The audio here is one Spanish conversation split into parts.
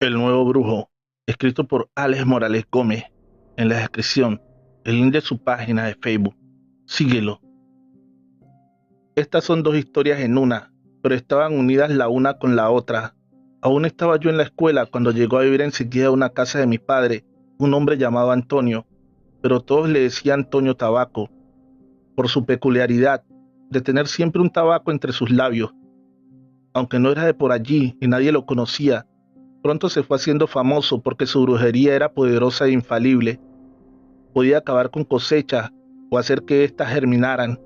El nuevo brujo, escrito por Alex Morales Gómez. En la descripción, el link de su página de Facebook. Síguelo. Estas son dos historias en una, pero estaban unidas la una con la otra. Aún estaba yo en la escuela cuando llegó a vivir enseguida a una casa de mi padre, un hombre llamado Antonio, pero todos le decían Antonio Tabaco, por su peculiaridad de tener siempre un tabaco entre sus labios. Aunque no era de por allí y nadie lo conocía, pronto se fue haciendo famoso porque su brujería era poderosa e infalible. Podía acabar con cosechas o hacer que éstas germinaran,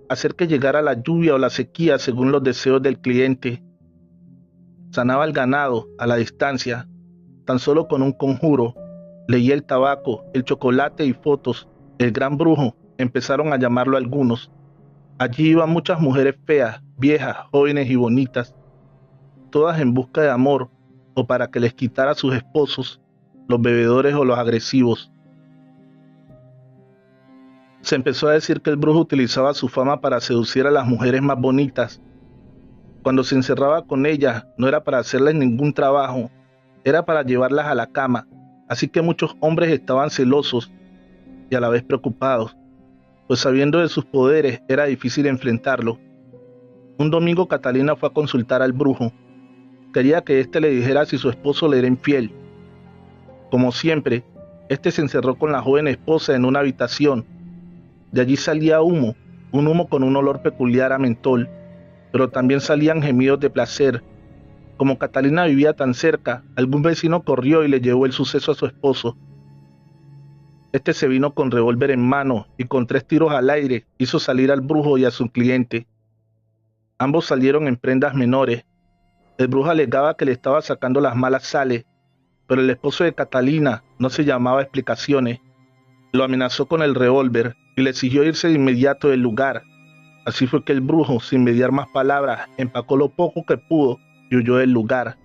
hacer que llegara la lluvia o la sequía según los deseos del cliente. Sanaba el ganado a la distancia, tan solo con un conjuro. Leía el tabaco, el chocolate y fotos. El gran brujo, empezaron a llamarlo algunos. Allí iban muchas mujeres feas, viejas, jóvenes y bonitas, todas en busca de amor o para que les quitara a sus esposos, los bebedores o los agresivos. Se empezó a decir que el brujo utilizaba su fama para seducir a las mujeres más bonitas. Cuando se encerraba con ellas, no era para hacerles ningún trabajo, era para llevarlas a la cama, así que muchos hombres estaban celosos y a la vez preocupados, pues sabiendo de sus poderes era difícil enfrentarlo. Un domingo Catalina fue a consultar al brujo. Quería que éste le dijera si su esposo le era infiel. Como siempre, éste se encerró con la joven esposa en una habitación. De allí salía humo, un humo con un olor peculiar a mentol, pero también salían gemidos de placer. Como Catalina vivía tan cerca, algún vecino corrió y le llevó el suceso a su esposo. Este se vino con revólver en mano y con 3 tiros al aire hizo salir al brujo y a su cliente. Ambos salieron en prendas menores. El brujo alegaba que le estaba sacando las malas sales, pero el esposo de Catalina no se llamaba explicaciones. Lo amenazó con el revólver y le exigió irse de inmediato del lugar. Así fue que el brujo, sin mediar más palabras, empacó lo poco que pudo y huyó del lugar.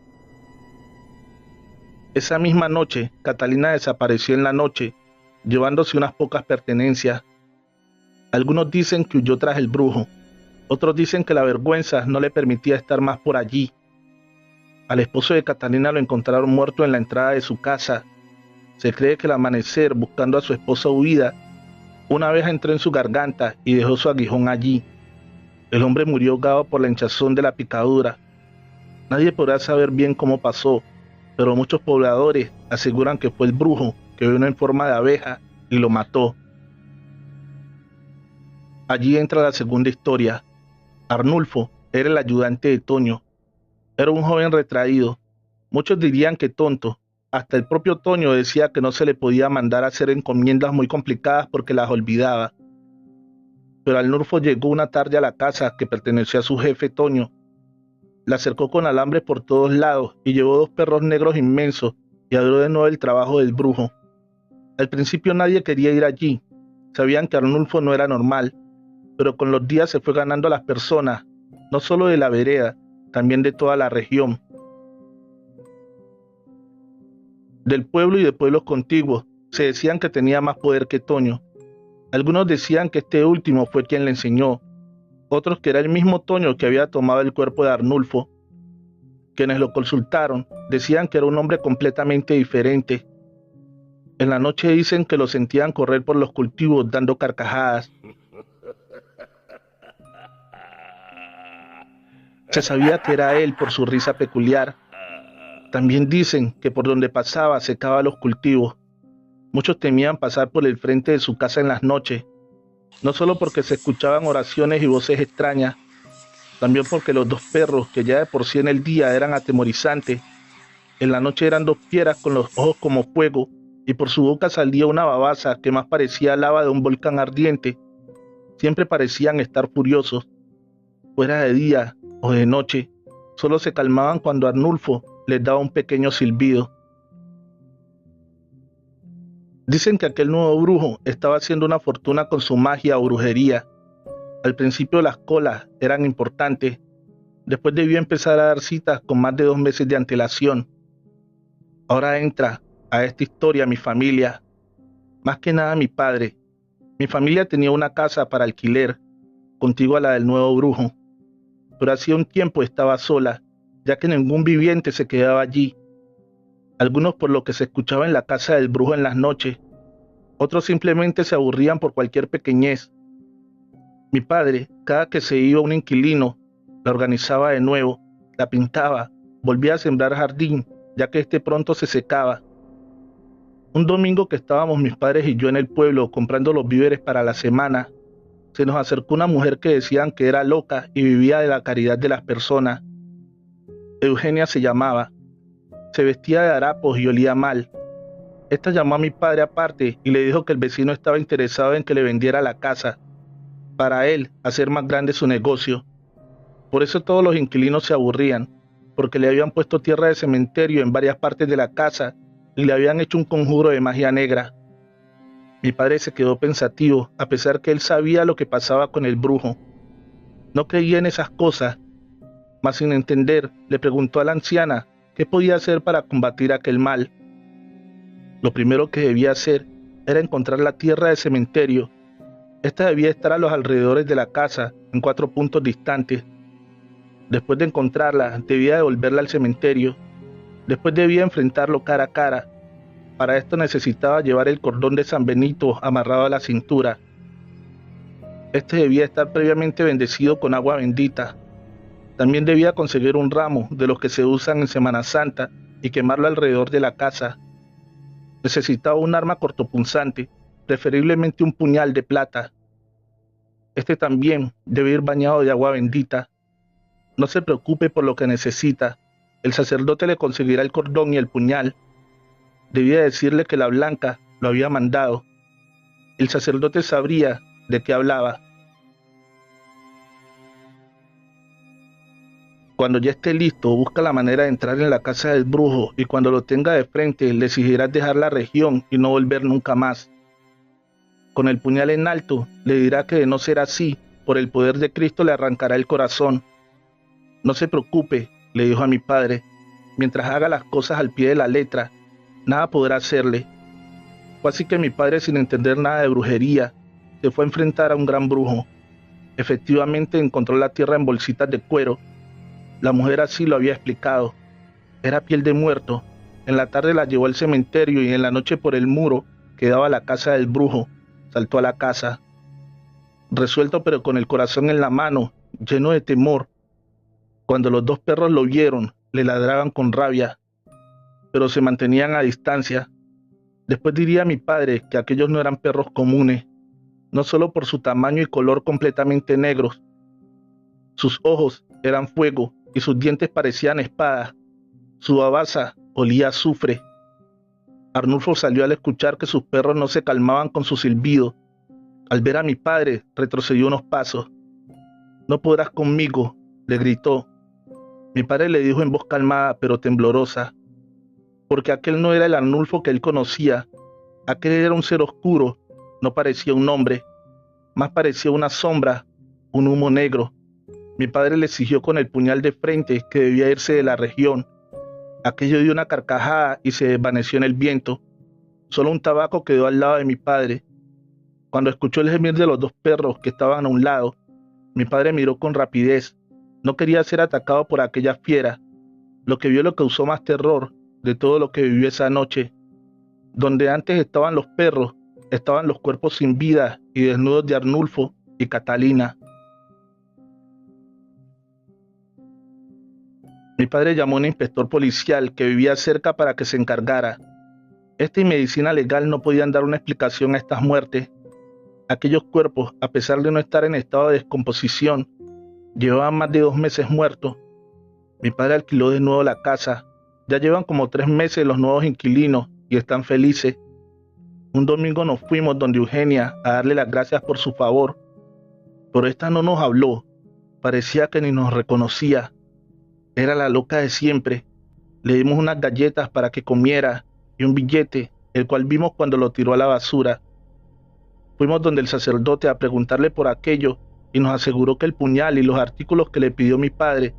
Esa misma noche, Catalina desapareció en la noche, llevándose unas pocas pertenencias. Algunos dicen que huyó tras el brujo, otros dicen que la vergüenza no le permitía estar más por allí. Al esposo de Catalina lo encontraron muerto en la entrada de su casa. Se cree que al amanecer, buscando a su esposa huida, una abeja entró en su garganta y dejó su aguijón allí. El hombre murió ahogado por la hinchazón de la picadura. Nadie podrá saber bien cómo pasó, pero muchos pobladores aseguran que fue el brujo que vino en forma de abeja y lo mató. Allí entra la segunda historia. Arnulfo era el ayudante de Toño. Era un joven retraído. Muchos dirían que tonto. Hasta el propio Toño decía que no se le podía mandar a hacer encomiendas muy complicadas porque las olvidaba. Pero Arnulfo llegó una tarde a la casa que pertenecía a su jefe Toño. La cercó con alambre por todos lados y llevó 2 perros negros inmensos y abrió de nuevo el trabajo del brujo. Al principio nadie quería ir allí. Sabían que Arnulfo no era normal, pero con los días se fue ganando a las personas, no solo de la vereda, también de toda la región. Del pueblo y de pueblos contiguos, se decían que tenía más poder que Toño. Algunos decían que este último fue quien le enseñó, otros que era el mismo Toño que había tomado el cuerpo de Arnulfo. Quienes lo consultaron decían que era un hombre completamente diferente. En la noche dicen que lo sentían correr por los cultivos dando carcajadas. Se sabía que era él por su risa peculiar. También dicen que por donde pasaba secaba los cultivos. Muchos temían pasar por el frente de su casa en las noches, no solo porque se escuchaban oraciones y voces extrañas, también porque los 2 perros, que ya de por sí en el día eran atemorizantes, en la noche eran 2 fieras con los ojos como fuego, y por su boca salía una babasa que más parecía lava de un volcán ardiente. Siempre parecían estar furiosos. Fuera de día o de noche, solo se calmaban cuando Arnulfo les daba un pequeño silbido. Dicen que aquel nuevo brujo estaba haciendo una fortuna con su magia o brujería. Al principio las colas eran importantes, después debió empezar a dar citas con más de 2 meses de antelación. Ahora entra a esta historia a mi familia, más que nada a mi padre. Mi familia tenía una casa para alquiler, contigua a la del nuevo brujo, pero hacía un tiempo estaba sola, ya que ningún viviente se quedaba allí. Algunos por lo que se escuchaba en la casa del brujo en las noches, otros simplemente se aburrían por cualquier pequeñez. Mi padre, cada que se iba un inquilino, la organizaba de nuevo, la pintaba, volvía a sembrar jardín, ya que este pronto se secaba. Un domingo que estábamos mis padres y yo en el pueblo comprando los víveres para la semana, se nos acercó una mujer que decían que era loca y vivía de la caridad de las personas. Eugenia se llamaba. Se vestía de harapos y olía mal. Esta llamó a mi padre aparte y le dijo que el vecino estaba interesado en que le vendiera la casa, para él hacer más grande su negocio. Por eso todos los inquilinos se aburrían, porque le habían puesto tierra de cementerio en varias partes de la casa y le habían hecho un conjuro de magia negra. Mi padre se quedó pensativo, a pesar que él sabía lo que pasaba con el brujo. No creía en esas cosas, mas sin entender, le preguntó a la anciana qué podía hacer para combatir aquel mal. Lo primero que debía hacer era encontrar la tierra de cementerio. Esta debía estar a los alrededores de la casa, en 4 puntos distantes. Después de encontrarla, debía devolverla al cementerio. Después debía enfrentarlo cara a cara. Para esto necesitaba llevar el cordón de San Benito amarrado a la cintura. Este debía estar previamente bendecido con agua bendita. También debía conseguir un ramo de los que se usan en Semana Santa y quemarlo alrededor de la casa. Necesitaba un arma cortopunzante, preferiblemente un puñal de plata. Este también debe ir bañado de agua bendita. No se preocupe por lo que necesita. El sacerdote le conseguirá el cordón y el puñal. Debía decirle que la blanca lo había mandado. El sacerdote sabría de qué hablaba. Cuando ya esté listo, busca la manera de entrar en la casa del brujo y cuando lo tenga de frente le exigirás dejar la región y no volver nunca más. Con el puñal en alto, le dirá que de no ser así, por el poder de Cristo le arrancará el corazón. No se preocupe, le dijo a mi padre, mientras haga las cosas al pie de la letra, nada podrá hacerle. Fue así que mi padre, sin entender nada de brujería, se fue a enfrentar a un gran brujo. Efectivamente encontró la tierra en bolsitas de cuero. La mujer así lo había explicado. Era piel de muerto. En la tarde la llevó al cementerio y en la noche por el muro que daba a la casa del brujo, saltó a la casa. Resuelto pero con el corazón en la mano, lleno de temor. Cuando los 2 perros lo vieron, le ladraban con rabia, pero se mantenían a distancia. Después diría a mi padre que aquellos no eran perros comunes, no solo por su tamaño y color completamente negros. Sus ojos eran fuego y sus dientes parecían espadas. Su babasa olía a azufre. Arnulfo salió al escuchar que sus perros no se calmaban con su silbido. Al ver a mi padre, retrocedió unos pasos. «No podrás conmigo», le gritó. Mi padre le dijo en voz calmada pero temblorosa, porque aquel no era el Arnulfo que él conocía. Aquel era un ser oscuro, no parecía un hombre, más parecía una sombra, un humo negro. Mi padre le exigió con el puñal de frente que debía irse de la región. Aquello dio una carcajada y se desvaneció en el viento. Solo un tabaco quedó al lado de mi padre. Cuando escuchó el gemir de los 2 perros que estaban a un lado, mi padre miró con rapidez. No quería ser atacado por aquella fiera. Lo que vio lo causó más terror de todo lo que vivió esa noche. Donde antes estaban los perros, estaban los cuerpos sin vida y desnudos de Arnulfo y Catalina. Mi padre llamó a un inspector policial que vivía cerca para que se encargara. Esta y medicina legal no podían dar una explicación a estas muertes. Aquellos cuerpos, a pesar de no estar en estado de descomposición, llevaban más de 2 meses muertos. Mi padre alquiló de nuevo la casa. Ya llevan como 3 meses los nuevos inquilinos y están felices. Un domingo nos fuimos donde Eugenia a darle las gracias por su favor, pero esta no nos habló. Parecía que ni nos reconocía. Era la loca de siempre. Le dimos unas galletas para que comiera y un billete, el cual vimos cuando lo tiró a la basura. Fuimos donde el sacerdote a preguntarle por aquello y nos aseguró que el puñal y los artículos que le pidió mi padre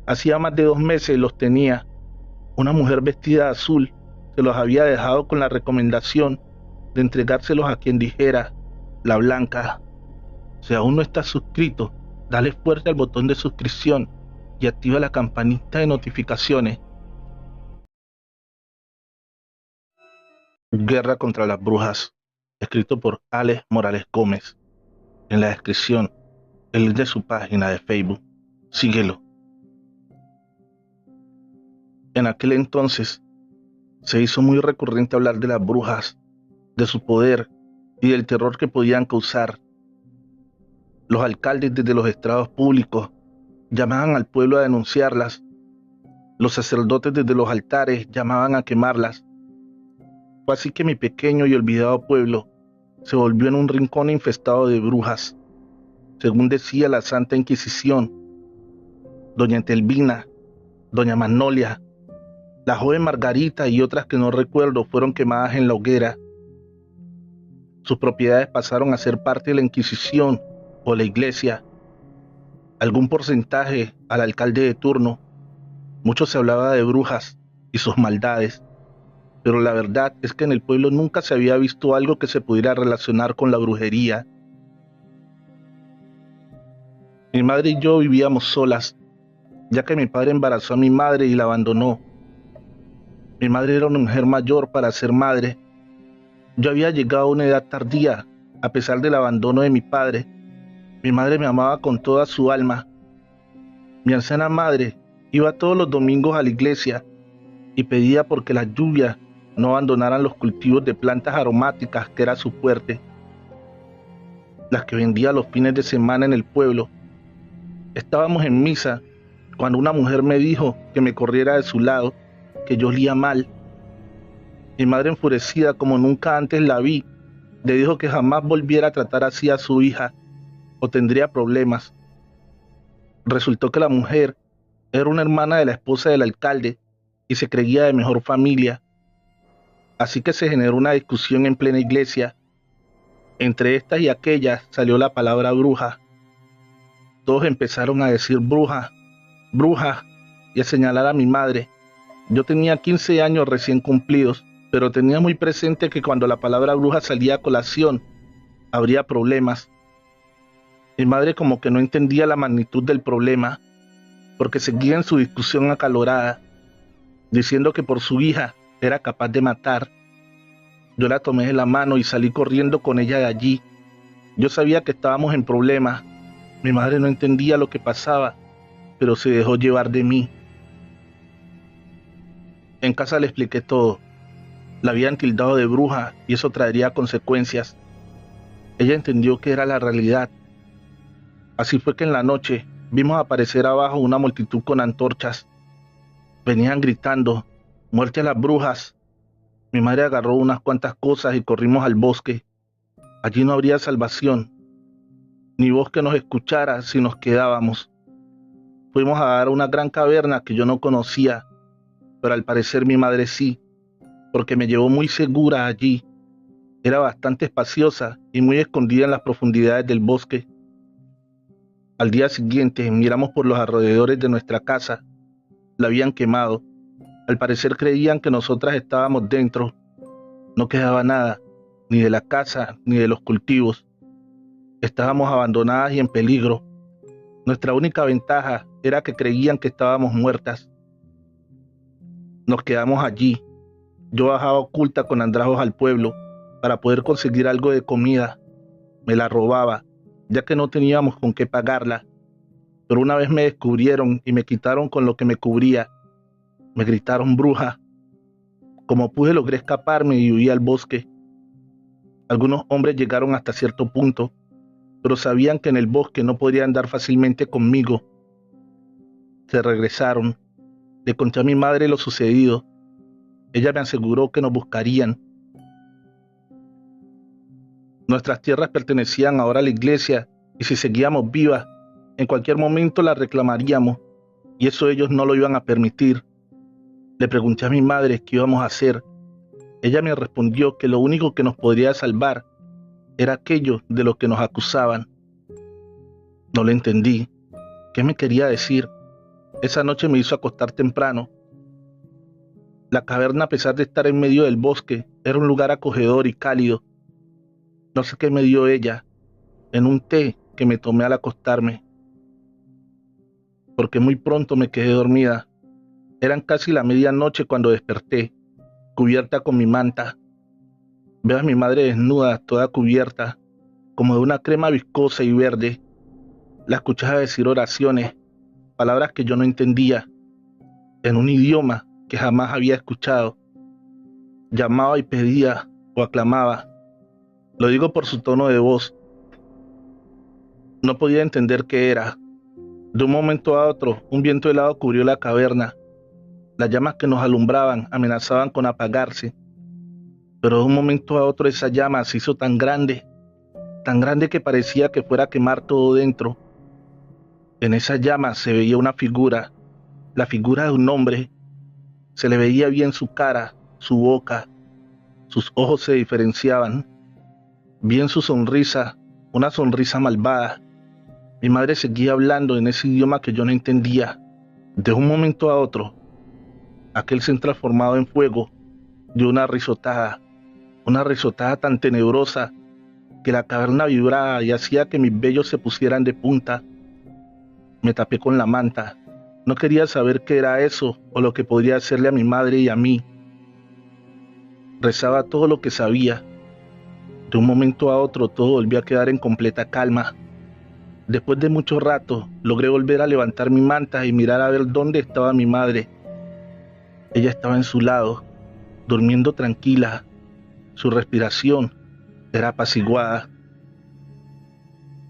hacía más de 2 meses los tenía. Una mujer vestida de azul se los había dejado con la recomendación de entregárselos a quien dijera: La Blanca. Si aún no estás suscrito, dale fuerte al botón de suscripción y activa la campanita de notificaciones. Guerra contra las brujas, escrito por Alex Morales Gómez. En la descripción, el link de su página de Facebook. Síguelo. En aquel entonces, se hizo muy recurrente hablar de las brujas, de su poder y del terror que podían causar. Los alcaldes desde los estrados públicos llamaban al pueblo a denunciarlas. Los sacerdotes desde los altares llamaban a quemarlas. Fue así que mi pequeño y olvidado pueblo se volvió en un rincón infestado de brujas, según decía la Santa Inquisición. Doña Telvina, Doña Magnolia, la joven Margarita y otras que no recuerdo fueron quemadas en la hoguera. Sus propiedades pasaron a ser parte de la Inquisición o la Iglesia. Algún porcentaje al alcalde de turno. Mucho se hablaba de brujas y sus maldades, pero la verdad es que en el pueblo nunca se había visto algo que se pudiera relacionar con la brujería. Mi madre y yo vivíamos solas, ya que mi padre embarazó a mi madre y la abandonó. Mi madre era una mujer mayor para ser madre. Yo había llegado a una edad tardía, a pesar del abandono de mi padre. Mi madre me amaba con toda su alma. Mi anciana madre iba todos los domingos a la iglesia y pedía porque las lluvias no abandonaran los cultivos de plantas aromáticas que era su fuerte, las que vendía los fines de semana en el pueblo. Estábamos en misa cuando una mujer me dijo que me corriera de su lado, que yo olía mal. Mi madre, enfurecida como nunca antes la vi, le dijo que jamás volviera a tratar así a su hija o tendría problemas. Resultó que la mujer era una hermana de la esposa del alcalde y se creía de mejor familia. Así que se generó una discusión en plena iglesia. Entre estas y aquellas salió la palabra bruja. Todos empezaron a decir bruja, bruja, y a señalar a mi madre. Yo tenía 15 años recién cumplidos, pero tenía muy presente que cuando la palabra bruja salía a colación, habría problemas. Mi madre como que no entendía la magnitud del problema, porque seguía en su discusión acalorada, diciendo que por su hija era capaz de matar. Yo la tomé de la mano y salí corriendo con ella de allí. Yo sabía que estábamos en problemas. Mi madre no entendía lo que pasaba, pero se dejó llevar de mí. En casa le expliqué todo. La habían tildado de bruja y eso traería consecuencias. Ella entendió que era la realidad. Así fue que en la noche vimos aparecer abajo una multitud con antorchas. Venían gritando: ¡Muerte a las brujas! Mi madre agarró unas cuantas cosas y corrimos al bosque. Allí no habría salvación, ni voz que nos escuchara si nos quedábamos. Fuimos a dar a una gran caverna que yo no conocía, pero al parecer mi madre sí, porque me llevó muy segura allí. Era bastante espaciosa y muy escondida en las profundidades del bosque. Al día siguiente miramos por los alrededores de nuestra casa. La habían quemado. Al parecer creían que nosotras estábamos dentro. No quedaba nada, ni de la casa ni de los cultivos. Estábamos abandonadas y en peligro. Nuestra única ventaja era que creían que estábamos muertas. Nos quedamos allí. Yo bajaba oculta con andrajos al pueblo para poder conseguir algo de comida. Me la robaba, ya que no teníamos con qué pagarla. Pero una vez me descubrieron y me quitaron con lo que me cubría. Me gritaron bruja. Como pude logré escaparme y huí al bosque. Algunos hombres llegaron hasta cierto punto, pero sabían que en el bosque no podrían andar fácilmente conmigo. Se regresaron. Le conté a mi madre lo sucedido. Ella me aseguró que nos buscarían. Nuestras tierras pertenecían ahora a la iglesia y si seguíamos vivas, en cualquier momento las reclamaríamos y eso ellos no lo iban a permitir. Le pregunté a mi madre qué íbamos a hacer. Ella me respondió que lo único que nos podría salvar era aquello de lo que nos acusaban. No lo entendí. ¿Qué me quería decir? Esa noche me hizo acostar temprano. La caverna, a pesar de estar en medio del bosque, era un lugar acogedor y cálido. No sé qué me dio ella, en un té que me tomé al acostarme, porque muy pronto me quedé dormida. Eran casi la medianoche cuando desperté, cubierta con mi manta. Veo a mi madre desnuda, toda cubierta, como de una crema viscosa y verde. La escuchaba decir oraciones, palabras que yo no entendía, en un idioma que jamás había escuchado. Llamaba y pedía o aclamaba. Lo digo por su tono de voz. No podía entender qué era. De un momento a otro, un viento helado cubrió la caverna. Las llamas que nos alumbraban amenazaban con apagarse, pero de un momento a otro esa llama se hizo tan grande que parecía que fuera a quemar todo dentro. En esa llama se veía una figura, la figura de un hombre. Se le veía bien su cara, su boca, sus ojos se diferenciaban, bien su sonrisa, una sonrisa malvada. Mi madre seguía hablando en ese idioma que yo no entendía. De un momento a otro, aquel ser transformado en fuego dio una risotada tan tenebrosa que la caverna vibraba y hacía que mis vellos se pusieran de punta. Me tapé con la manta. No quería saber qué era eso o lo que podría hacerle a mi madre y a mí. Rezaba todo lo que sabía. De un momento a otro todo volvió a quedar en completa calma. Después de mucho rato, logré volver a levantar mi manta y mirar a ver dónde estaba mi madre. Ella estaba en su lado, durmiendo tranquila. Su respiración era apaciguada.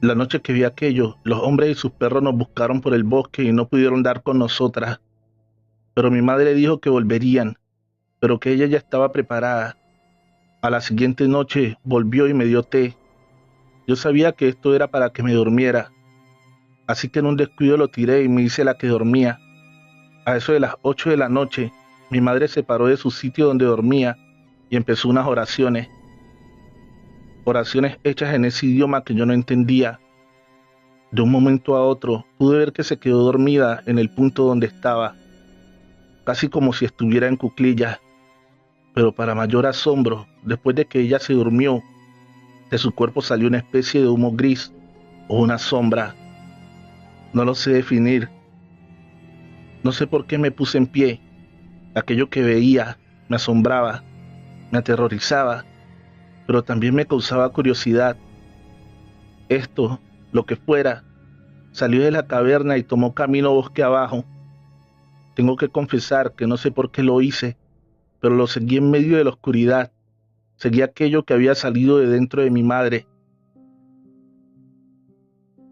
La noche que vi aquello, los hombres y sus perros nos buscaron por el bosque y no pudieron dar con nosotras. Pero mi madre dijo que volverían, pero que ella ya estaba preparada. A la siguiente noche volvió y me dio té. Yo sabía que esto era para que me durmiera, así que en un descuido lo tiré y me hice la que dormía. A eso de las 8 de la noche, mi madre se paró de su sitio donde dormía y empezó unas oraciones. Oraciones hechas en ese idioma que yo no entendía. De un momento a otro, pude ver que se quedó dormida en el punto donde estaba, casi como si estuviera en cuclillas. Pero para mayor asombro, después de que ella se durmió, de su cuerpo salió una especie de humo gris o una sombra. No lo sé definir. No sé por qué me puse en pie. Aquello que veía me asombraba, me aterrorizaba, pero también me causaba curiosidad. Esto, lo que fuera, salió de la caverna y tomó camino bosque abajo. Tengo que confesar que no sé por qué lo hice, pero lo seguí en medio de la oscuridad. Seguí aquello que había salido de dentro de mi madre.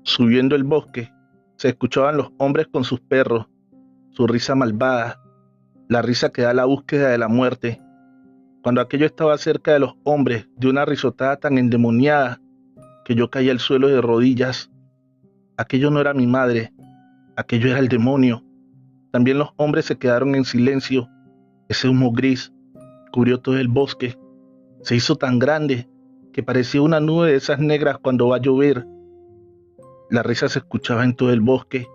Subiendo el bosque, se escuchaban los hombres con sus perros, su risa malvada, la risa que da la búsqueda de la muerte. Cuando aquello estaba cerca de los hombres, dio una risotada tan endemoniada que yo caí al suelo de rodillas. Aquello no era mi madre, aquello era el demonio. También los hombres se quedaron en silencio. Ese humo gris cubrió todo el bosque. Se hizo tan grande que parecía una nube de esas negras cuando va a llover. La risa se escuchaba en todo el bosque.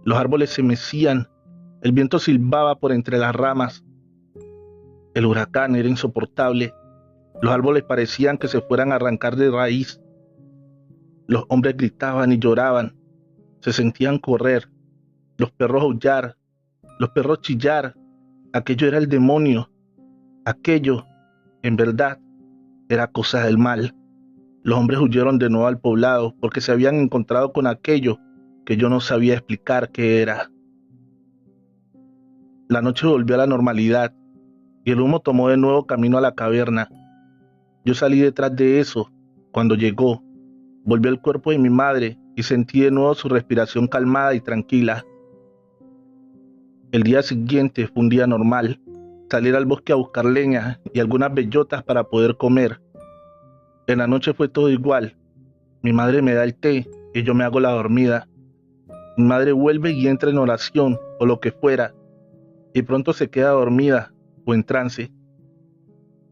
Los árboles se mecían. El viento silbaba por entre las ramas. El huracán era insoportable. Los árboles parecían que se fueran a arrancar de raíz. Los hombres gritaban y lloraban. Se sentían correr. Los perros aullar. Los perros chillar. Aquello era el demonio. Aquello, en verdad, era cosa del mal. Los hombres huyeron de nuevo al poblado porque se habían encontrado con aquello que yo no sabía explicar qué era. La noche volvió a la normalidad y el humo tomó de nuevo camino a la caverna. Yo salí detrás de eso. Cuando llegó, volvió al cuerpo de mi madre y sentí de nuevo su respiración calmada y tranquila. El día siguiente fue un día normal. Salir al bosque a buscar leña y algunas bellotas para poder comer. En la noche fue todo igual. Mi madre me da el té y yo me hago la dormida. Mi madre vuelve y entra en oración o lo que fuera y pronto se queda dormida o en trance.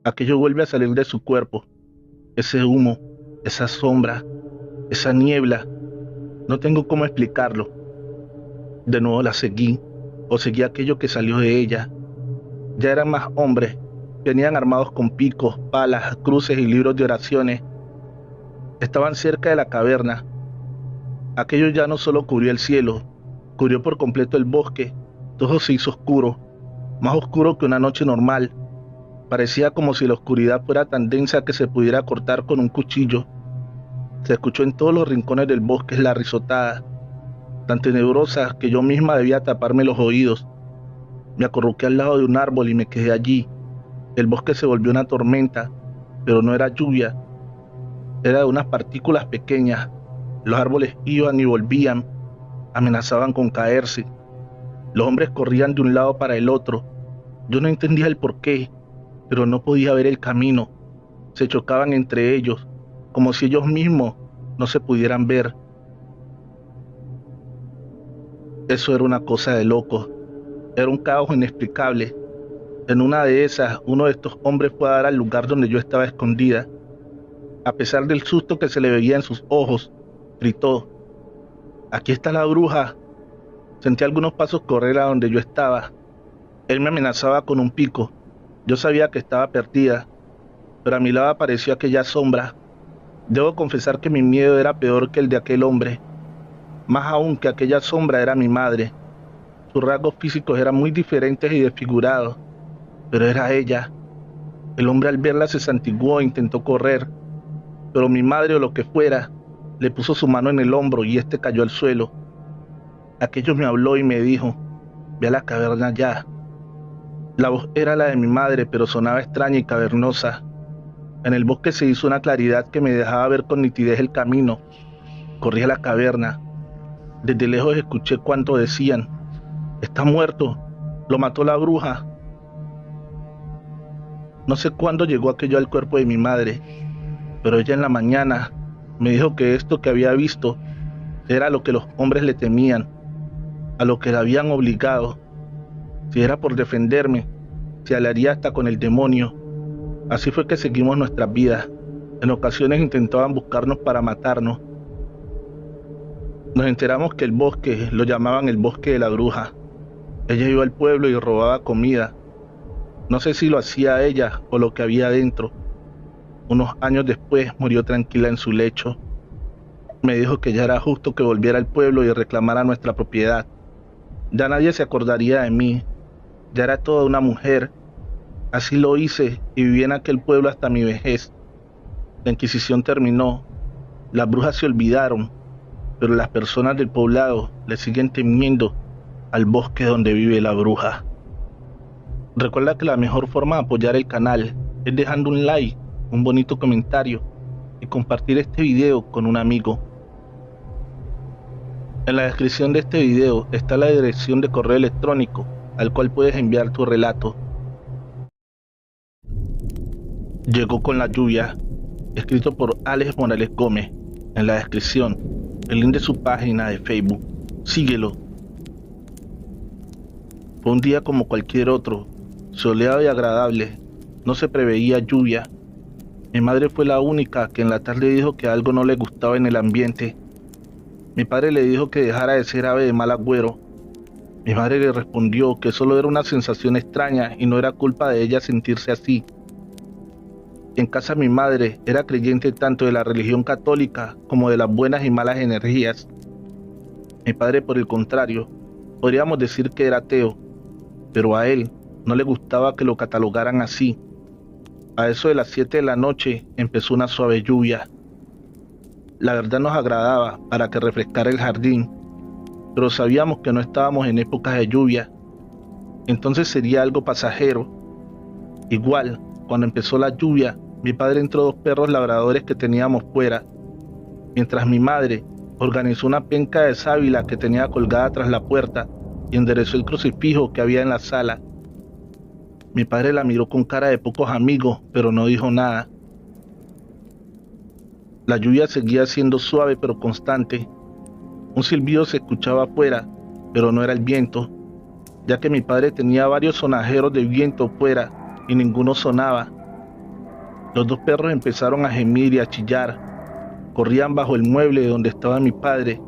Aquello vuelve a salir de su cuerpo. Ese humo, esa sombra, esa niebla. No tengo cómo explicarlo. De nuevo la seguí o seguí aquello que salió de ella. Ya eran más hombres, venían armados con picos, palas, cruces y libros de oraciones. Estaban cerca de la caverna. Aquello ya no solo cubrió el cielo, cubrió por completo el bosque. Todo se hizo oscuro, más oscuro que una noche normal. Parecía como si la oscuridad fuera tan densa que se pudiera cortar con un cuchillo. Se escuchó en todos los rincones del bosque la risotada, tan tenebrosa que yo misma debía taparme los oídos. Me acurruqué al lado de un árbol y me quedé allí. El bosque se volvió una tormenta, pero no era lluvia, era de unas partículas pequeñas. Los árboles iban y volvían, amenazaban con caerse. Los hombres corrían de un lado para el otro. Yo no entendía el porqué, pero no podía ver el camino. Se chocaban entre ellos, como si ellos mismos no se pudieran ver. Eso era una cosa de locos. Era un caos inexplicable. En una de esas, uno de estos hombres fue a dar al lugar donde yo estaba escondida. A pesar del susto que se le veía en sus ojos, gritó: «Aquí está la bruja». Sentí algunos pasos correr a donde yo estaba. Él me amenazaba con un pico. Yo sabía que estaba perdida, pero a mi lado apareció aquella sombra. Debo confesar que mi miedo era peor que el de aquel hombre. Más aún, que aquella sombra era mi madre. Sus rasgos físicos eran muy diferentes y desfigurados, pero era ella. El hombre al verla se santiguó e intentó correr, pero mi madre, o lo que fuera, le puso su mano en el hombro y este cayó al suelo. Aquello me habló y me dijo: «Ve a la caverna ya». La voz era la de mi madre, pero sonaba extraña y cavernosa. En el bosque se hizo una claridad que me dejaba ver con nitidez el camino. Corrí a la caverna. Desde lejos escuché cuánto decían: «Está muerto, lo mató la bruja». No sé cuándo llegó aquello al cuerpo de mi madre, pero ella en la mañana me dijo que esto que había visto era lo que los hombres le temían, a lo que la habían obligado. Si era por defenderme, se aliaría hasta con el demonio. Así fue que seguimos nuestras vidas. En ocasiones intentaban buscarnos para matarnos. Nos enteramos que el bosque lo llamaban el bosque de la bruja. Ella iba al pueblo y robaba comida. No sé si lo hacía ella o lo que había dentro. Unos años después murió tranquila en su lecho. Me dijo que ya era justo que volviera al pueblo y reclamara nuestra propiedad. Ya nadie se acordaría de mí. Ya era toda una mujer. Así lo hice y viví en aquel pueblo hasta mi vejez. La Inquisición terminó. Las brujas se olvidaron, pero las personas del poblado le siguen temiendo al bosque donde vive la bruja. Recuerda que la mejor forma de apoyar el canal es dejando un like, un bonito comentario y compartir este video con un amigo. En la descripción de este video está la dirección de correo electrónico al cual puedes enviar tu relato. Llegó con la lluvia, escrito por Alex Morales Gómez. En la descripción, el link de su página de Facebook. Síguelo. Fue un día como cualquier otro, soleado y agradable. No se preveía lluvia. Mi madre fue la única que en la tarde dijo que algo no le gustaba en el ambiente. Mi padre le dijo que dejara de ser ave de mal agüero. Mi madre le respondió que solo era una sensación extraña y no era culpa de ella sentirse así. En casa mi madre era creyente tanto de la religión católica como de las buenas y malas energías. Mi padre, por el contrario, podríamos decir que era ateo, pero a él no le gustaba que lo catalogaran así. A eso de las 7 de la noche empezó una suave lluvia. La verdad nos agradaba para que refrescara el jardín, pero sabíamos que no estábamos en épocas de lluvia, entonces sería algo pasajero. Igual, cuando empezó la lluvia, mi padre entró 2 perros labradores que teníamos fuera, mientras mi madre organizó una penca de sábila que tenía colgada tras la puerta y enderezó el crucifijo que había en la sala. Mi padre la miró con cara de pocos amigos, pero no dijo nada. La lluvia seguía siendo suave pero constante. Un silbido se escuchaba afuera, pero no era el viento, ya que mi padre tenía varios sonajeros de viento fuera y ninguno sonaba. Los 2 perros empezaron a gemir y a chillar. Corrían bajo el mueble donde estaba mi padre.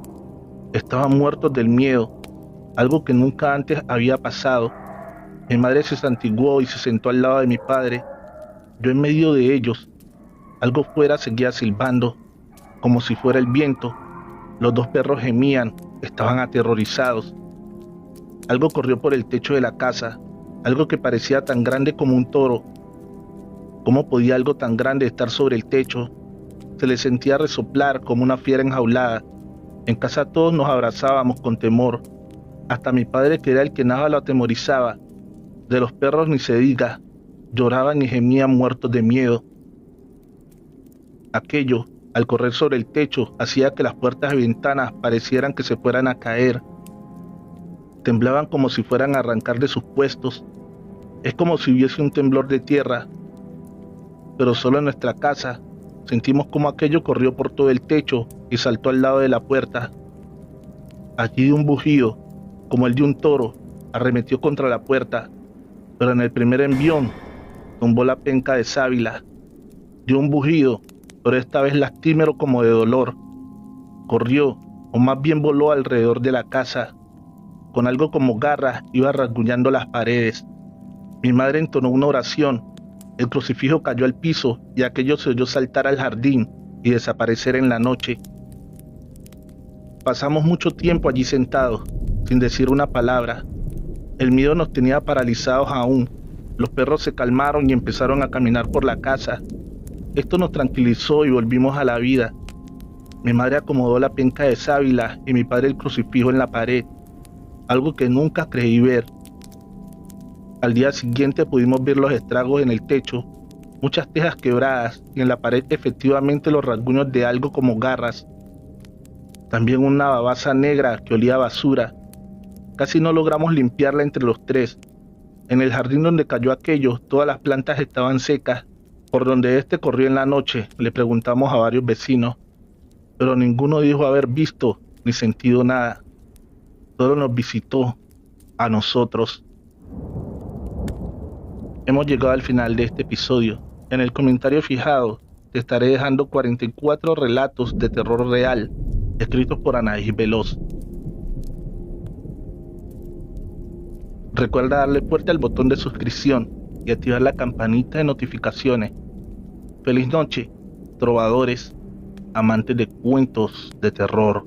Estaban muertos del miedo, algo que nunca antes había pasado. Mi madre se santiguó y se sentó al lado de mi padre. Yo en medio de ellos. Algo fuera seguía silbando, como si fuera el viento. Los dos perros gemían, estaban aterrorizados. Algo corrió por el techo de la casa, algo que parecía tan grande como un toro. ¿Cómo podía algo tan grande estar sobre el techo? Se le sentía resoplar como una fiera enjaulada. En casa todos nos abrazábamos con temor. Hasta mi padre, que era el que nada lo atemorizaba. De los perros ni se diga, lloraban y gemían muertos de miedo. Aquello, al correr sobre el techo, hacía que las puertas y ventanas parecieran que se fueran a caer. Temblaban como si fueran a arrancar de sus puestos. Es como si hubiese un temblor de tierra. Pero solo en nuestra casa sentimos como aquello corrió por todo el techo y saltó al lado de la puerta. Allí de un bujío, como el de un toro, arremetió contra la puerta, pero en el primer envión tumbó la penca de sábila. Dio un bujío, pero esta vez lastimero como de dolor. Corrió, o más bien voló alrededor de la casa. Con algo como garras iba rasguñando las paredes. Mi madre entonó una oración. El crucifijo cayó al piso y aquello se oyó saltar al jardín y desaparecer en la noche. Pasamos mucho tiempo allí sentados, sin decir una palabra. El miedo nos tenía paralizados aún. Los perros se calmaron y empezaron a caminar por la casa. Esto nos tranquilizó y volvimos a la vida. Mi madre acomodó la penca de sábila y mi padre el crucifijo en la pared, algo que nunca creí ver. Al día siguiente pudimos ver los estragos en el techo, muchas tejas quebradas y en la pared efectivamente los rasguños de algo como garras. También una babasa negra que olía a basura. Casi no logramos limpiarla entre los tres. En el jardín donde cayó aquello, todas las plantas estaban secas. Por donde corrió en la noche, le preguntamos a varios vecinos, pero ninguno dijo haber visto ni sentido nada. Solo nos visitó a nosotros. Hemos llegado al final de este episodio. En el comentario fijado te estaré dejando 44 relatos de terror real, escritos por Anaís Veloz. Recuerda darle fuerte al botón de suscripción y activar la campanita de notificaciones. Feliz noche, trovadores, amantes de cuentos de terror.